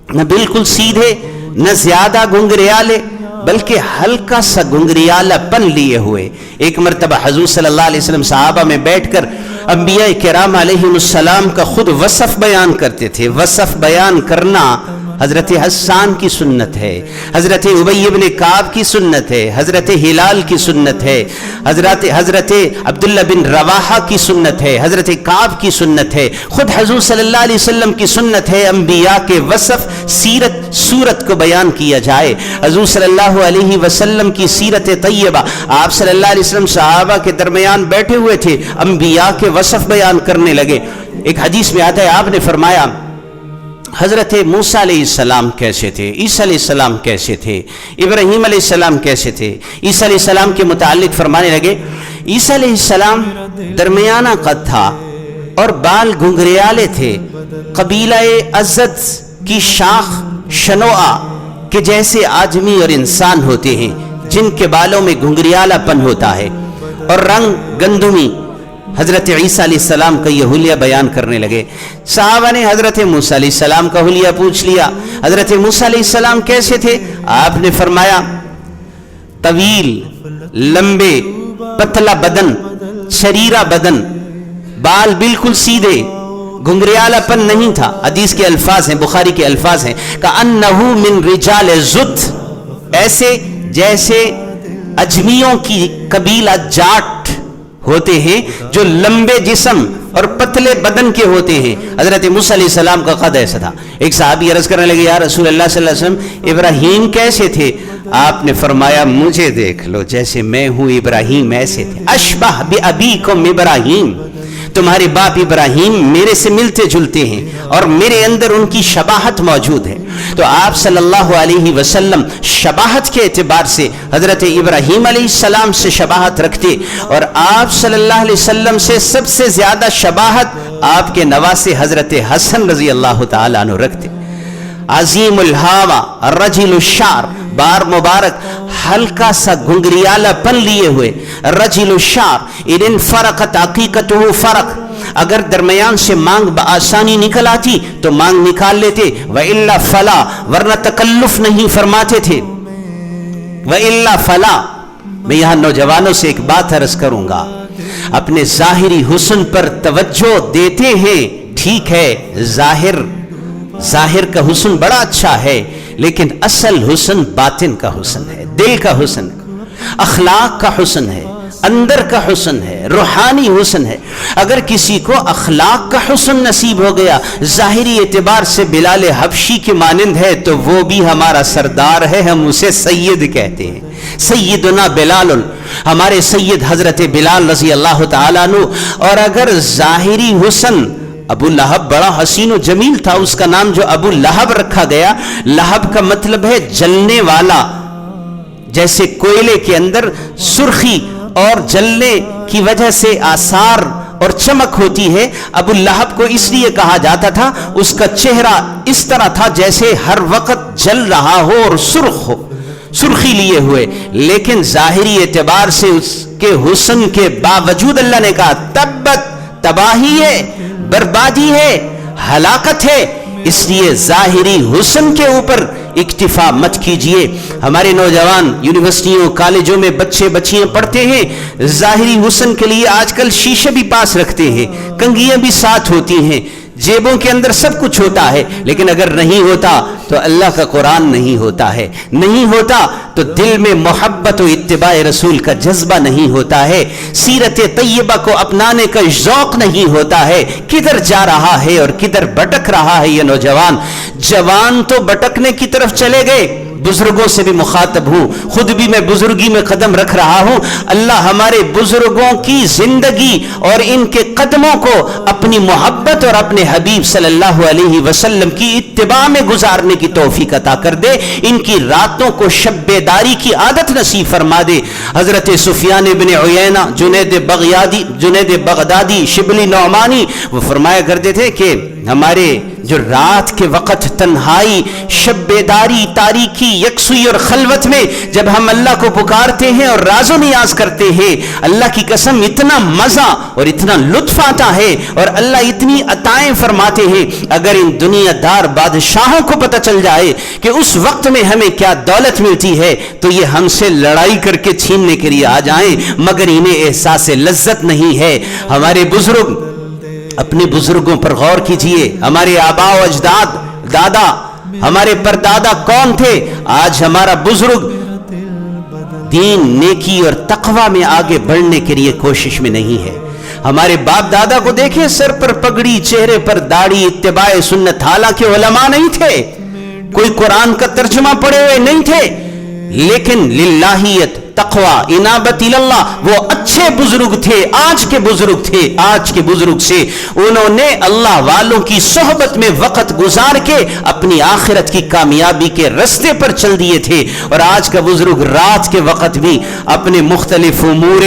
نہ بالکل سیدھے نہ زیادہ گھنگریالے بلکہ ہلکا سا گھنگریالہ پن لیے ہوئے۔ ایک مرتبہ حضور صلی اللہ علیہ وسلم صحابہ میں بیٹھ کر انبیاء کرام علیہم السلام کا خود وصف بیان کرتے تھے۔ وصف بیان کرنا حضرت حسان کی سنت ہے، حضرت ابی ابن کعب کی سنت ہے، حضرت ہلال کی سنت ہے، حضرت عبداللہ بن رواحہ کی سنت ہے، حضرت کعب کی سنت ہے، خود حضور صلی اللہ علیہ وسلم کی سنت ہے انبیاء کے وصف سیرت صورت کو بیان کیا جائے۔ حضور صلی اللہ علیہ وسلم کی سیرت طیبہ، آپ صلی اللہ علیہ وسلم صحابہ کے درمیان بیٹھے ہوئے تھے، انبیاء کے وصف بیان کرنے لگے۔ ایک حدیث میں آتا ہے آپ نے فرمایا حضرت موسیٰ علیہ السلام کیسے تھے، عیسیٰ علیہ السلام کیسے تھے، ابراہیم علیہ السلام کیسے تھے۔ عیسیٰ علیہ السلام کے متعلق فرمانے لگے عیسیٰ علیہ السلام درمیانہ قد تھا اور بال گھنگریالے تھے، قبیلہ ازد کی شاخ شنوعہ کہ جیسے آدمی اور انسان ہوتے ہیں جن کے بالوں میں گھنگریالہ پن ہوتا ہے، اور رنگ گندمی۔ حضرت عیسیٰ علیہ السلام کا یہ حلیہ بیان کرنے لگے۔ صحابہ نے حضرت موسیٰ علیہ السلام کا حلیہ پوچھ لیا، حضرت موسیٰ علیہ السلام کیسے تھے؟ آپ نے فرمایا طویل، لمبے، پتلا بدن، شریرہ بدن، بال بالکل سیدھے، گھنگریالہ پن نہیں تھا۔ حدیث کے الفاظ ہیں، بخاری کے الفاظ ہیں کأنہ من رجال زد، ایسے جیسے اجمیوں کی قبیلہ جاٹ ہوتے ہیں جو لمبے جسم اور پتلے بدن کے ہوتے ہیں۔ حضرت موسیٰ علیہ السلام کا قد ایسا تھا۔ ایک صحابی عرض کرنے لگے یا رسول اللہ صلی اللہ علیہ وسلم ابراہیم کیسے تھے؟ آپ نے فرمایا مجھے دیکھ لو جیسے میں ہوں ابراہیم ایسے تھے۔ اشبہ بابیکم ابراہیم، تمہارے باپ ابراہیم میرے سے ملتے جلتے ہیں اور میرے اندر ان کی شباہت موجود ہے۔ تو آپ صلی اللہ علیہ وسلم شباہت کے اعتبار سے حضرت ابراہیم علیہ السلام سے شباہت رکھتے، اور آپ صلی اللہ علیہ وسلم سے سب سے زیادہ شباہت آپ کے نواسے حضرت حسن رضی اللہ تعالیٰ عنہ رکھتے۔ عظیم الہاوا رجل الشعر، بار مبارک ہلکا سا گھنگریالہ پن لیے ہوئے، رجل الشعر ان فرقت عقیقتہ فرق، اگر درمیان سے مانگ بآسانی نکل آتی تو مانگ نکال لیتے، وَإِلَّا فَلَا، ورنہ تکلف نہیں فرماتے تھے، وَإِلَّا فَلَا۔ میں یہاں نوجوانوں سے ایک بات عرض کروں گا، اپنے ظاہری حسن پر توجہ دیتے ہیں، ٹھیک ہے، ظاہر کا حسن بڑا اچھا ہے، لیکن اصل حسن باطن کا حسن ہے، دل کا حسن، اخلاق کا حسن ہے، اندر کا حسن ہے، روحانی حسن ہے۔ اگر کسی کو اخلاق کا حسن نصیب ہو گیا، ظاہری اعتبار سے بلال حبشی کے مانند ہے، تو وہ بھی ہمارا سردار ہے، ہم اسے سید کہتے ہیں۔ سیدنا بلال، ہمارے سید حضرت بلال رضی اللہ تعالیٰ عنہ۔ اور اگر ظاہری حسن، ابو لہب بڑا حسین و جمیل تھا، اس کا نام جو ابو لہب رکھا گیا، لہب کا مطلب ہے جلنے والا، جیسے کوئلے کے اندر سرخی اور جلنے کی وجہ سے آثار اور چمک ہوتی ہے۔ ابو لہب کو اس لیے کہا جاتا تھا، اس کا چہرہ اس طرح تھا جیسے ہر وقت جل رہا ہو اور سرخ ہو، سرخی لیے ہوئے، لیکن ظاہری اعتبار سے اس کے حسن کے باوجود اللہ نے کہا تبت، تباہی ہے، بربادی ہے، ہلاکت ہے۔ اس لیے ظاہری حسن کے اوپر اکتفا مت کیجئے۔ ہمارے نوجوان یونیورسٹیوں کالجوں میں بچے بچیاں پڑھتے ہیں، ظاہری حسن کے لیے آج کل شیشے بھی پاس رکھتے ہیں، کنگھیاں بھی ساتھ ہوتی ہیں، جیبوں کے اندر سب کچھ ہوتا ہے، لیکن اگر نہیں ہوتا تو اللہ کا قرآن نہیں ہوتا ہے، نہیں ہوتا تو دل میں محبت و اتباع رسول کا جذبہ نہیں ہوتا ہے، سیرت طیبہ کو اپنانے کا ذوق نہیں ہوتا ہے۔ کدھر جا رہا ہے اور کدھر بھٹک رہا ہے یہ نوجوان؟ جوان تو بھٹکنے کی طرف چلے گئے، بزرگوں سے بھی مخاطب ہوں، خود بھی میں بزرگی میں قدم رکھ رہا ہوں۔ اللہ ہمارے بزرگوں کی زندگی اور ان کے قدموں کو اپنی محبت اور اپنے حبیب صلی اللہ علیہ وسلم کی اتباع میں گزارنے کی توفیق عطا کر دے، ان کی راتوں کو شب بیداری کی عادت نصیب فرما دے۔ حضرت سفیان بن عیینہ، جنید بغدادی، شبلی نعمانی، وہ فرمایا کرتے تھے کہ ہمارے جو رات کے وقت تنہائی، شب بیداری، تاریکی، یکسوئی اور خلوت میں جب ہم اللہ کو پکارتے ہیں اور راز و نیاز کرتے ہیں، اللہ کی قسم اتنا مزہ اور اتنا لطف آتا ہے اور اللہ اتنی عطائیں فرماتے ہیں۔ اگر ان دنیا دار بادشاہوں کو پتہ چل جائے کہ اس وقت میں ہمیں کیا دولت ملتی ہے تو یہ ہم سے لڑائی کر کے چھیننے کے لیے آ جائیں، مگر انہیں احساس لذت نہیں ہے۔ ہمارے بزرگ، اپنے بزرگوں پر غور کیجئے، ہمارے آباء و اجداد، دادا ہمارے پردادا کون تھے؟ آج ہمارا بزرگ دین، نیکی اور تقوی میں آگے بڑھنے کے لیے کوشش میں نہیں ہے۔ ہمارے باپ دادا کو دیکھیں، سر پر پگڑی، چہرے پر داڑھی، اتباع سنت، حالانکہ علماء نہیں تھے، کوئی قرآن کا ترجمہ پڑھے ہوئے نہیں تھے، لیکن للہیت، تقوی، انابت اللہ، وہ اچھے بزرگ تھے۔ آج کے بزرگ تھے، آج کے بزرگ سے انہوں نے اللہ والوں کی صحبت میں وقت گزار کے اپنی آخرت کی کامیابی کے رستے پر چل دیے تھے، اور آج کا بزرگ رات کے وقت بھی اپنے مختلف امور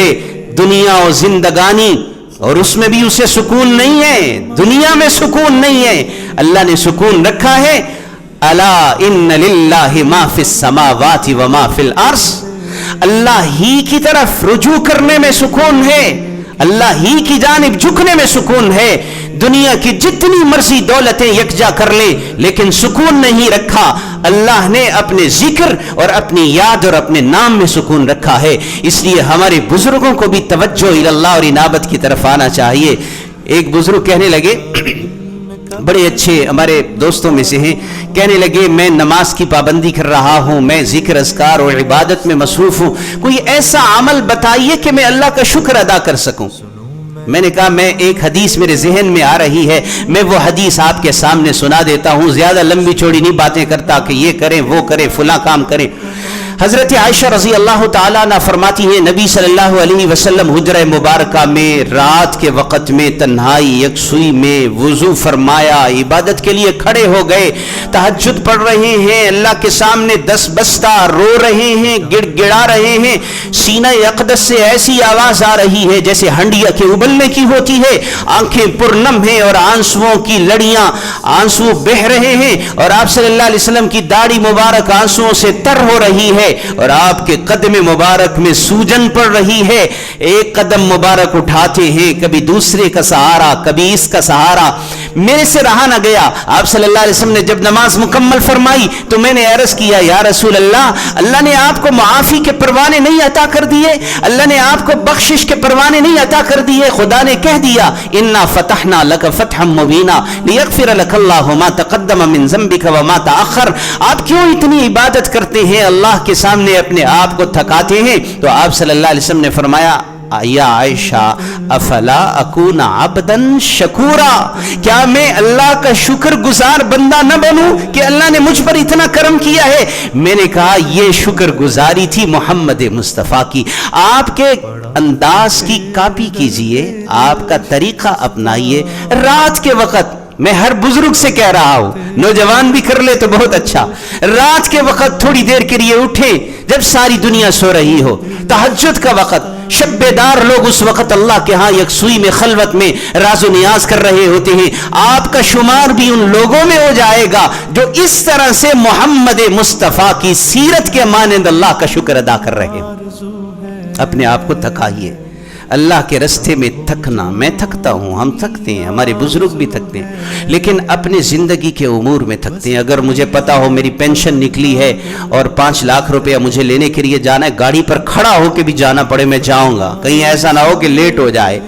دنیا و زندگانی، اور اس میں بھی اسے سکون نہیں ہے، دنیا میں سکون نہیں ہے۔ اللہ نے سکون رکھا ہے، الا ان للہ ما فی السماوات و ما فی الارض، اللہ ہی کی طرف رجوع کرنے میں سکون ہے، اللہ ہی کی جانب جھکنے میں سکون ہے۔ دنیا کی جتنی مرضی دولتیں یکجا کر لے، لیکن سکون نہیں رکھا۔ اللہ نے اپنے ذکر اور اپنی یاد اور اپنے نام میں سکون رکھا ہے۔ اس لیے ہمارے بزرگوں کو بھی توجہ اللہ اور انابت کی طرف آنا چاہیے۔ ایک بزرگ کہنے لگے، بڑے اچھے ہمارے دوستوں میں سے ہیں، کہنے لگے میں نماز کی پابندی کر رہا ہوں، میں ذکر اذکار اور عبادت میں مصروف ہوں، کوئی ایسا عمل بتائیے کہ میں اللہ کا شکر ادا کر سکوں۔ میں نے کہا میں ایک حدیث میرے ذہن میں آ رہی ہے، میں وہ حدیث آپ کے سامنے سنا دیتا ہوں، زیادہ لمبی چوڑی نہیں باتیں کرتا کہ یہ کریں وہ کریں فلاں کام کریں۔ حضرت عائشہ رضی اللہ تعالیٰ عنہ فرماتی ہیں، نبی صلی اللہ علیہ وسلم حجرہ مبارکہ میں رات کے وقت میں تنہائی یکسوئی میں وضو فرمایا، عبادت کے لیے کھڑے ہو گئے، تہجد پڑھ رہے ہیں، اللہ کے سامنے دس بستہ رو رہے ہیں، گڑ گڑا رہے ہیں، سینہ اقدس سے ایسی آواز آ رہی ہے جیسے ہنڈیا کے ابلنے کی ہوتی ہے، آنکھیں پرنم ہیں اور آنسوؤں کی لڑیاں، آنسو بہہ رہے ہیں، اور آپ صلی اللہ علیہ وسلم کی داڑھی مبارک آنسوؤں سے تر ہو رہی ہے، اور آپ کے قدم مبارک میں سوجن پڑ رہی ہے۔ ایک قدم مبارک اٹھاتے ہیں، کبھی دوسرے کا سہارا، کبھی اس کا سہارا، میرے سے رہا نہ گیا۔ آپ صلی اللہ علیہ وسلم نے جب نماز مکمل فرمائی تو میں نے عرض کیا، یا رسول اللہ، اللہ نے آپ کو معافی کے پروانے نہیں عطا کر دیے؟ اللہ نے آپ کو بخشش کے پروانے نہیں عطا کر دیے؟ خدا نے کہہ دیا، انا فتحنا لک فتحا مبینا لیغفر لک اللہ ما تقدم من ذنبک وما تاخر۔ آپ کیوں اتنی عبادت کرتے ہیں، اللہ کے سامنے اپنے آپ کو تھکاتے ہیں؟ تو آپ صلی اللہ علیہ وسلم نے فرمایا، یا عائشہ افلا اکون عبدا شکورا، کیا میں اللہ کا شکر گزار بندہ نہ بنوں کہ اللہ نے مجھ پر اتنا کرم کیا ہے؟ میں نے کہا یہ شکر گزاری تھی محمد مصطفیٰ کی، آپ کے انداز کی کاپی کیجئے، آپ کا طریقہ اپنائیے۔ رات کے وقت میں ہر بزرگ سے کہہ رہا ہوں، نوجوان بھی کر لے تو بہت اچھا، رات کے وقت تھوڑی دیر کے لیے اٹھیں جب ساری دنیا سو رہی ہو، تہجد کا وقت، شب بیدار لوگ اس وقت اللہ کے ہاں یکسوئی میں خلوت میں راز و نیاز کر رہے ہوتے ہیں، آپ کا شمار بھی ان لوگوں میں ہو جائے گا جو اس طرح سے محمد مصطفیٰ کی سیرت کے مانند اللہ کا شکر ادا کر رہے ہوں۔ اپنے آپ کو تھکائیے، اللہ کے رستے میں تھکنا، میں تھکتا ہوں، ہم تھکتے ہیں، ہمارے بزرگ بھی تھکتے ہیں، لیکن اپنے زندگی کے امور میں تھکتے ہیں۔ اگر مجھے پتا ہو میری پینشن نکلی ہے اور 5 لاکھ روپیہ مجھے لینے کے لیے جانا ہے، گاڑی پر کھڑا ہو کے بھی جانا پڑے میں جاؤں گا، کہیں ایسا نہ ہو کہ لیٹ ہو جائے۔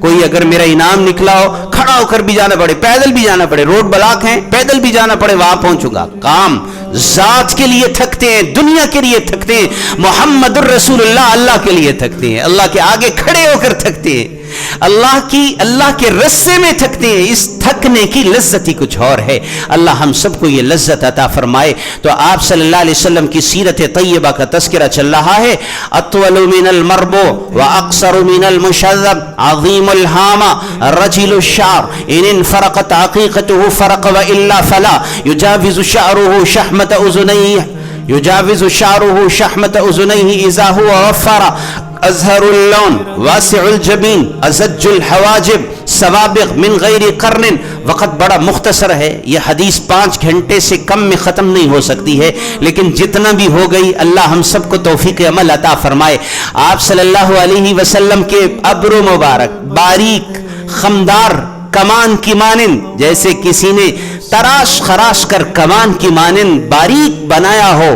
کوئی اگر میرا انعام نکلا ہو، کھڑا ہو کر بھی جانا پڑے، پیدل بھی جانا پڑے، روڈ بلاک ہیں، پیدل بھی جانا پڑے، وہاں پہنچوں گا۔ کام ذات کے لیے تھکتے ہیں، دنیا کے لیے تھکتے ہیں، محمد الرسول اللہ کے لیے تھکتے ہیں، اللہ کے آگے کھڑے ہو کر تھکتے ہیں، اللہ کے رستے میں تھکتے ہیں۔ اس تھکنے کی لذت ہی کچھ اور ہے۔ اللہ ہم سب کو یہ لذت عطا فرمائے۔ تو آپ صلی اللہ علیہ وسلم کی سیرت طیبہ کا تذکرہ چل رہا ہے۔ اطول من المربو واقصر من المشذب عظیم الہامہ رجل الشعر ان انفرقت عقیقته فرق والا فلا یجاوز شعره شحمت اذنیہ اذا هو وفر ازہر اللون واسع الجبین ازج الحواجب سوابق من غیر قرن۔ وقت بڑا مختصر ہے، یہ حدیث 5 گھنٹے سے کم میں ختم نہیں ہو سکتی ہے، لیکن جتنا بھی ہو گئی اللہ ہم سب کو توفیق عمل عطا فرمائے۔ آپ صلی اللہ علیہ وسلم کے ابرو مبارک باریک خمدار کمان کی مانند، جیسے کسی نے تراش خراش کر کمان کی مانند باریک بنایا ہو،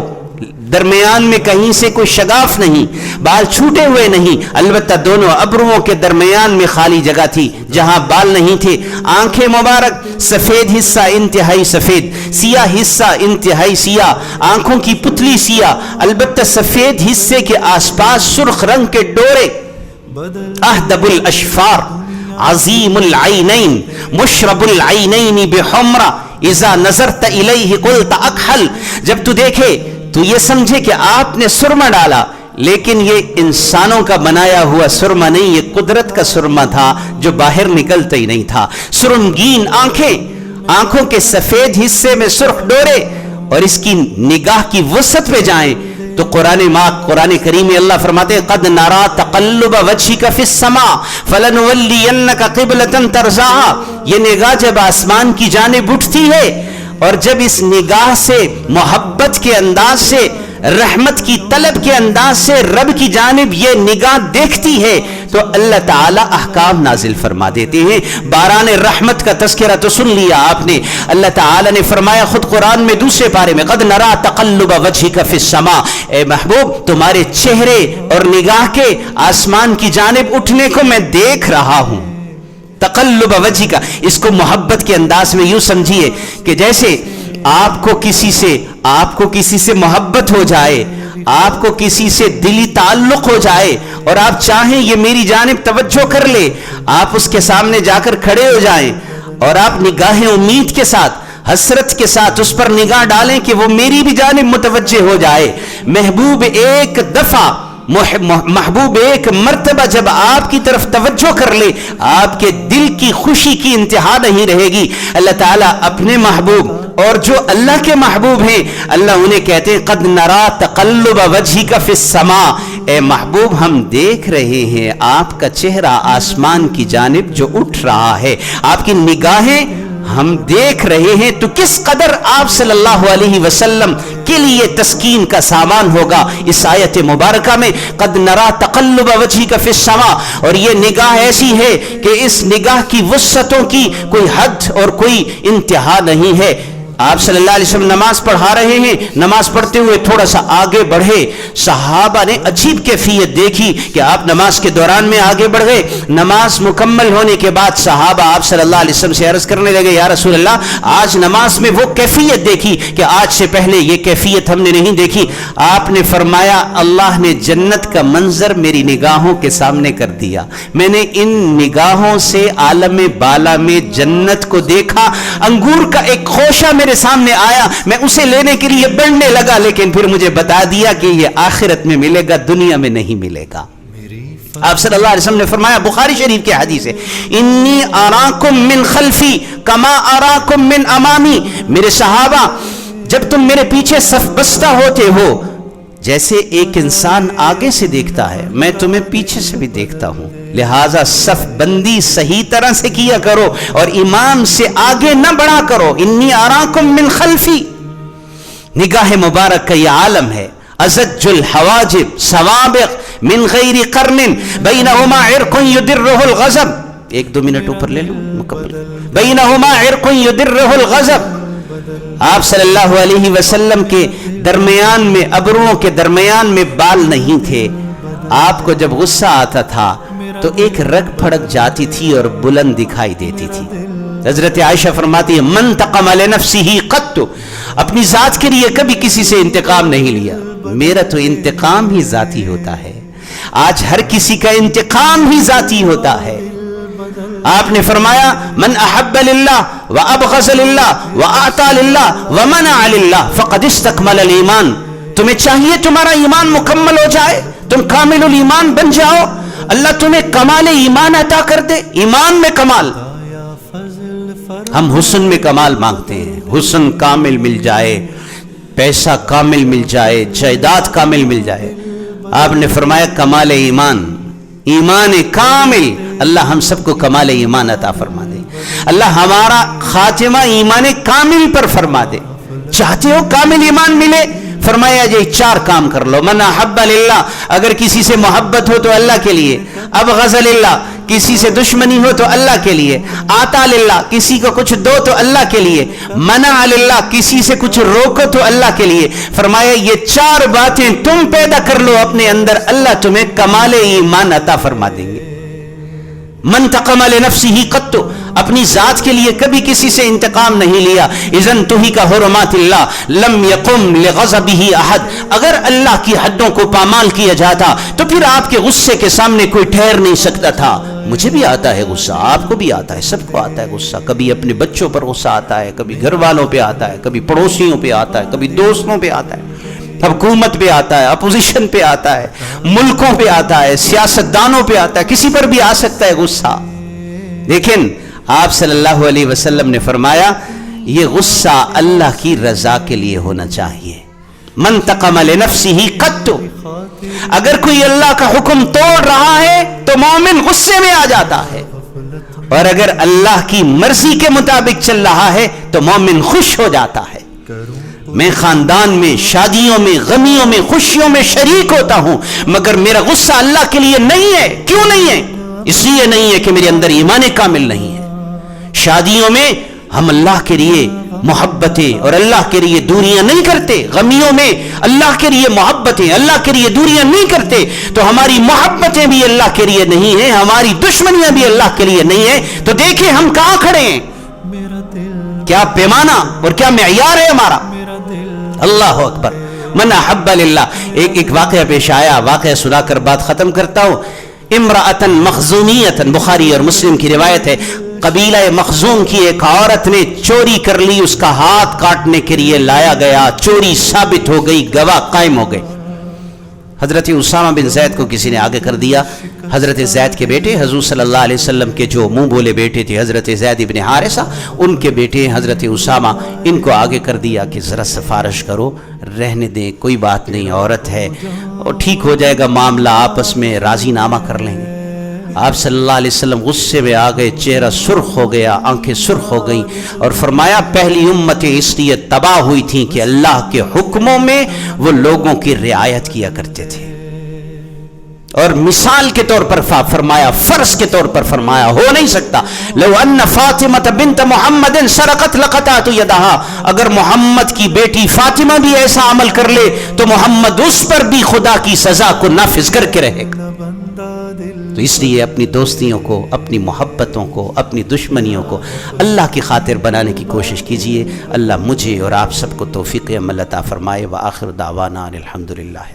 درمیان میں کہیں سے کوئی شگاف نہیں، بال چھوٹے ہوئے نہیں، البتہ دونوں ابروؤں کے درمیان میں خالی جگہ تھی جہاں بال نہیں تھے۔ آنکھیں مبارک، سفید حصہ انتہائی سفید، سیاہ حصہ انتہائی سیاہ، آنکھوں کی پتلی سیاہ، البتہ سفید حصے کے آس پاس سرخ رنگ کے ڈورے، اہدب الاشفار، عظیم العینین، مشرب العینین بحمرہ، اذا نظرت الیہ قلت اکحل، جب تو دیکھے تو یہ سمجھے کہ آپ نے سرما ڈالا، لیکن یہ انسانوں کا بنایا ہوا سرما نہیں، یہ قدرت کا سرما تھا جو باہر نکلتا ہی نہیں تھا۔ سرمگین آنکھیں، آنکھوں کے سفید حصے میں سرخ ڈورے، اور اس کی نگاہ کی وسعت پہ جائیں تو قرآن کریم میں اللہ فرماتے ہیں قد نرا تقلب وجهک فی السماء فلنولینک قبلۃ ترضاها، یہ نگاہ جب آسمان کی جانب اٹھتی ہے اور جب اس نگاہ سے محبت کے انداز سے، رحمت کی طلب کے انداز سے رب کی جانب یہ نگاہ دیکھتی ہے تو اللہ تعالی احکام نازل فرما دیتے ہیں۔ باران رحمت کا تذکرہ تو سن لیا آپ نے، اللہ تعالی نے فرمایا خود قرآن میں دوسرے پارے میں قد نرا تقلب وجهک فی السماء، اے محبوب تمہارے چہرے اور نگاہ کے آسمان کی جانب اٹھنے کو میں دیکھ رہا ہوں۔ تقلب وجہ کا، اس کو محبت کے انداز میں یوں سمجھیے کہ جیسے آپ کو کسی سے محبت ہو جائے، آپ کو کسی سے دلی تعلق ہو جائے اور آپ چاہیں یہ میری جانب توجہ کر لے، آپ اس کے سامنے جا کر کھڑے ہو جائیں اور آپ نگاہیں امید کے ساتھ، حسرت کے ساتھ اس پر نگاہ ڈالیں کہ وہ میری بھی جانب متوجہ ہو جائے۔ محبوب ایک مرتبہ جب آپ کی طرف توجہ کر لے، آپ کے دل کی خوشی کی انتہا نہیں رہے گی۔ اللہ تعالیٰ اپنے محبوب اور جو اللہ کے محبوب ہیں، اللہ انہیں کہتے ہیں قد نرا تقلب وجهک فی السماء، اے محبوب ہم دیکھ رہے ہیں آپ کا چہرہ آسمان کی جانب جو اٹھ رہا ہے، آپ کی نگاہیں ہم دیکھ رہے ہیں، تو کس قدر آپ صلی اللہ علیہ وسلم کے لیے تسکین کا سامان ہوگا اس آیت مبارکہ میں قد نرا تقلب وجهک فی السماء۔ اور یہ نگاہ ایسی ہے کہ اس نگاہ کی وسعتوں کی کوئی حد اور کوئی انتہا نہیں ہے۔ آپ صلی اللہ علیہ وسلم نماز پڑھا رہے ہیں، نماز پڑھتے ہوئے تھوڑا سا آگے بڑھے، صحابہ نے عجیب کیفیت دیکھی کہ آپ نماز کے دوران میں آگے بڑھ گئے۔ نماز مکمل ہونے کے بعد صحابہ آپ صلی اللہ علیہ وسلم سے عرض کرنے لگے یا رسول اللہ آج نماز میں وہ کیفیت دیکھی کہ آج سے پہلے یہ کیفیت ہم نے نہیں دیکھی۔ آپ نے فرمایا اللہ نے جنت کا منظر میری نگاہوں کے سامنے کر دیا، میں نے ان نگاہوں سے عالم بالا میں جنت کو دیکھا، انگور کا ایک خوشہ میرے سامنے آیا، میں اسے لینے کے لیے بڑھنے لگا، لیکن پھر مجھے بتا دیا کہ یہ آخرت میں ملے گا، دنیا میں نہیں ملے گا۔ آپ صلی اللہ علیہ وسلم نے فرمایا، بخاری شریف کی حدیث ہے، انی اراکم من خلفی کما اراکم من امامی، میرے صحابہ جب تم میرے پیچھے صف بستہ ہوتے ہو جیسے ایک انسان آگے سے دیکھتا ہے میں تمہیں پیچھے سے بھی دیکھتا ہوں، لہٰذا صف بندی صحیح طرح سے کیا کرو اور امام سے آگے نہ بڑھا کرو۔ انی اراکم من خلفی، نگاہ مبارک کا یہ عالم ہے، ازج الحواجب سوابق من غیر قرن بینہما عرق یدرہ الغضب، 1-2 منٹ اوپر لے لوں مکمل، بینہما عرق یدرہ الغضب، آپ صلی اللہ علیہ وسلم کے درمیان میں ابروؤں کے درمیان میں بال نہیں تھے، آپ کو جب غصہ آتا تھا تو ایک رگ پھڑک جاتی تھی اور بلند دکھائی دیتی تھی۔ حضرت عائشہ فرماتی ہے من تقم لنفسہ قط، اپنی ذات کے لیے کبھی کسی سے انتقام نہیں لیا، میرا تو انتقام ہی ذاتی ہوتا ہے، آج ہر کسی کا انتقام ہی ذاتی ہوتا ہے۔ آپ نے فرمایا من احب للہ وابغض للہ واعطى للہ ومنع للہ فقد استکمل الایمان، تمہیں چاہیے تمہارا ایمان مکمل ہو جائے، تم کامل الایمان بن جاؤ، اللہ تمہیں کمال ایمان عطا کر دے، ایمان میں کمال۔ ہم حسن میں کمال مانگتے ہیں، حسن کامل مل جائے، پیسہ کامل مل جائے، جائیداد کامل مل جائے، آپ نے فرمایا کمال ایمان، ایمان کامل، اللہ ہم سب کو کمال ایمان عطا فرما دے، اللہ ہمارا خاتمہ ایمان کامل پر فرما دے۔ چاہتے ہو کامل ایمان ملے، فرمایا یہ 4 کام کر لو، من احب للہ، اگر کسی سے محبت ہو تو اللہ کے لیے، اب غزل اللہ کسی سے دشمنی ہو تو اللہ کے لیے، آتا للہ کسی کو کچھ دو تو اللہ کے لیے، منع للہ کسی سے کچھ روکو تو اللہ کے لیے. فرمایا یہ 4 باتیں تم پیدا کر لو اپنے اندر، اللہ تمہیں کمال ایمان عطا فرما دیں گے. من تقم لنفسه قط، اپنی ذات کے لیے کبھی کسی سے انتقام نہیں لیا. اذن تہی کا حرمات اللہ لم یقم لغضبه احد، اگر اللہ کی حدوں کو پامال کیا جاتا تو پھر آپ کے غصے کے سامنے کوئی ٹھہر نہیں سکتا تھا. مجھے بھی آتا ہے غصہ، آپ کو بھی آتا ہے، سب کو آتا ہے غصہ. کبھی اپنے بچوں پر غصہ آتا ہے، کبھی گھر والوں پہ آتا ہے، کبھی پڑوسیوں پہ آتا ہے، کبھی دوستوں پہ آتا ہے، حکومت پہ آتا ہے، اپوزیشن پہ آتا ہے، ملکوں پہ آتا ہے، سیاستدانوں پہ آتا ہے، کسی پر بھی آ سکتا ہے غصہ. لیکن آپ صلی اللہ علیہ وسلم نے فرمایا یہ غصہ اللہ کی رضا کے لیے ہونا چاہیے. من تقم لنفسه قط، اگر کوئی اللہ کا حکم توڑ رہا ہے تو مومن غصے میں آ جاتا ہے، اور اگر اللہ کی مرضی کے مطابق چل رہا ہے تو مومن خوش ہو جاتا ہے. میں خاندان میں، شادیوں میں، غمیوں میں، خوشیوں میں شریک ہوتا ہوں، مگر میرا غصہ اللہ کے لیے نہیں ہے. کیوں نہیں ہے؟ اس لیے نہیں ہے کہ میرے اندر ایمان کامل نہیں ہے. شادیوں میں ہم اللہ کے لیے محبتیں اور اللہ کے لیے دوریاں نہیں کرتے، غمیوں میں اللہ کے لیے محبتیں، اللہ کے لیے دوریاں نہیں کرتے، تو ہماری محبتیں بھی اللہ کے لیے نہیں ہیں، ہماری دشمنیاں بھی اللہ کے لیے نہیں ہیں. تو دیکھیں ہم کہاں کھڑے ہیں، کیا پیمانہ اور کیا معیار ہے ہمارا. اللہ اکبر. من احب للہ. ایک واقعہ پیش آیا، واقعہ سنا کر بات ختم کرتا ہوں. امرأتن مخزومیتن، بخاری اور مسلم کی روایت ہے، قبیلہ مخزوم کی ایک عورت نے چوری کر لی، اس کا ہاتھ کاٹنے کے لیے لایا گیا، چوری ثابت ہو گئی، گواہ قائم ہو گئے. حضرت اسامہ بن زید کو کسی نے آگے کر دیا. حضرت زید کے بیٹے، حضور صلی اللہ علیہ وسلم کے جو منہ بولے بیٹے تھے حضرت زید ابن حارثہ، ان کے بیٹے حضرت اسامہ، ان کو آگے کر دیا کہ ذرا سفارش کرو، رہنے دیں، کوئی بات نہیں، عورت ہے اور ٹھیک ہو جائے گا معاملہ، آپس میں راضی نامہ کر لیں گے. آپ صلی اللہ علیہ وسلم غصے میں آ گئے، چہرہ سرخ ہو گیا، آنکھیں سرخ ہو گئیں، اور فرمایا پہلی امتیں اس لیے تباہ ہوئی تھیں کہ اللہ کے حکموں میں وہ لوگوں کی رعایت کیا کرتے تھے. اور مثال کے طور پر فرمایا، فرض کے طور پر فرمایا، ہو نہیں سکتا. لو ان فاطمہ بنت محمد سرقت لقطعت یدها، اگر محمد کی بیٹی فاطمہ بھی ایسا عمل کر لے تو محمد اس پر بھی خدا کی سزا کو نافذ کر کے رہے گا. تو اس لیے اپنی دوستیوں کو، اپنی محبتوں کو، اپنی دشمنیوں کو اللہ کی خاطر بنانے کی کوشش کیجئے. اللہ مجھے اور آپ سب کو توفیق عمل عطا فرمائے. وآخر دعوانا الحمدللہ.